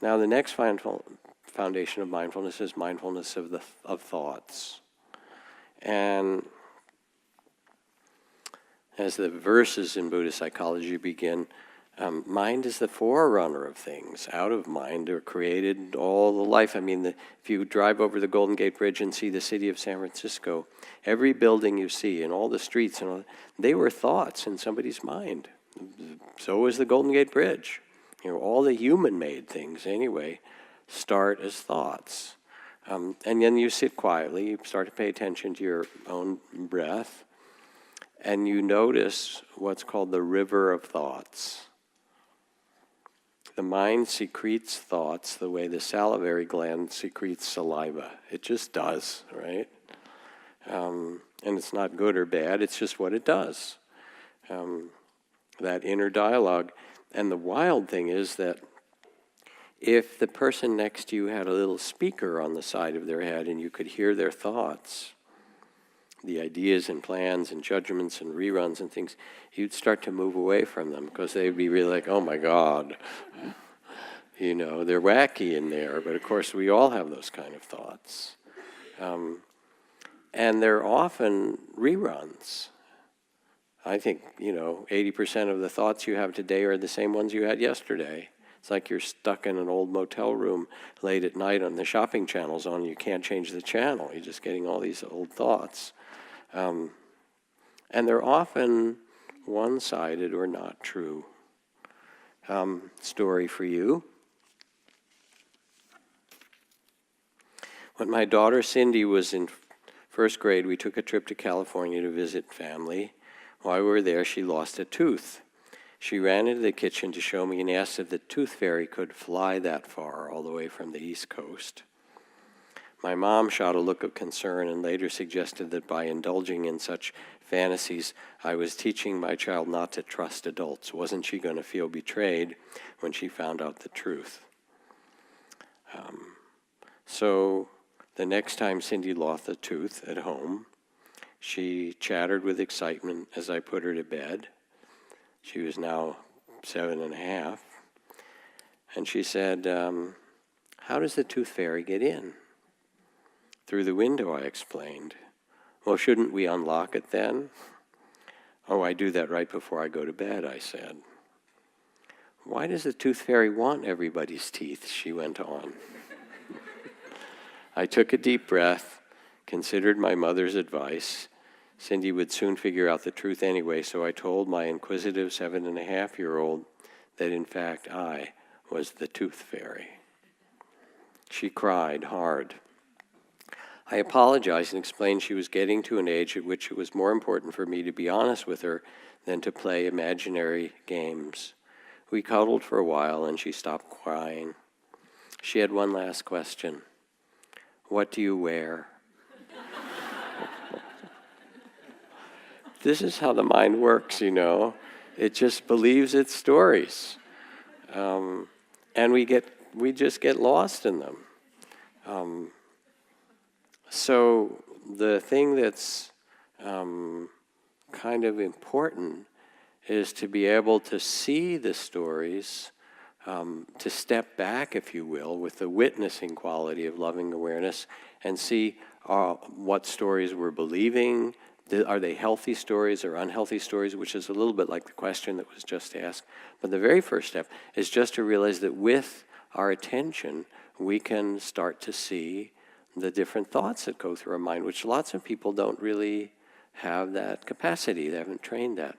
Now the next foundation of mindfulness is mindfulness of thoughts. And as the verses in Buddhist psychology begin, mind is the forerunner of things. Out of mind are created all the life. I mean, if you drive over the Golden Gate Bridge and see the city of San Francisco, every building you see and all the streets, they were thoughts in somebody's mind. So is the Golden Gate Bridge. All the human-made things, anyway, start as thoughts. And then you sit quietly, you start to pay attention to your own breath, and you notice what's called the river of thoughts. The mind secretes thoughts the way the salivary gland secretes saliva. It just does, right? And it's not good or bad, it's just what it does. That inner dialogue. And the wild thing is that if the person next to you had a little speaker on the side of their head and you could hear their thoughts, the ideas and plans and judgments and reruns and things, you'd start to move away from them because they'd be really like, oh my God, they're wacky in there. But of course, we all have those kind of thoughts. And they're often reruns. I think, 80% of the thoughts you have today are the same ones you had yesterday. It's like you're stuck in an old motel room late at night and the shopping channel's on. You can't change the channel. You're just getting all these old thoughts. And they're often one-sided or not true. Story for you. When my daughter Cindy was in first grade, we took a trip to California to visit family. While we were there, she lost a tooth. She ran into the kitchen to show me and asked if the tooth fairy could fly that far, all the way from the East Coast. My mom shot a look of concern and later suggested that by indulging in such fantasies, I was teaching my child not to trust adults. Wasn't she going to feel betrayed when she found out the truth? So the next time Cindy lost a tooth at home, she chattered with excitement as I put her to bed. She was now 7.5. And she said, how does the tooth fairy get in? Through the window, I explained. Well, shouldn't we unlock it then? Oh, I do that right before I go to bed, I said. Why does the tooth fairy want everybody's teeth? She went on. I took a deep breath, considered my mother's advice. Cindy would soon figure out the truth anyway, so I told my inquisitive 7.5-year-old that in fact I was the tooth fairy. She cried hard. I apologized and explained she was getting to an age at which it was more important for me to be honest with her than to play imaginary games. We cuddled for a while and she stopped crying. She had one last question. What do you wear? This is how the mind works, It just believes its stories. And we just get lost in them. So the thing that's kind of important is to be able to see the stories, to step back, if you will, with the witnessing quality of loving awareness and see what stories we're believing. Are they healthy stories or unhealthy stories, which is a little bit like the question that was just asked. But the very first step is just to realize that with our attention, we can start to see the different thoughts that go through our mind, which lots of people don't really have that capacity. They haven't trained that.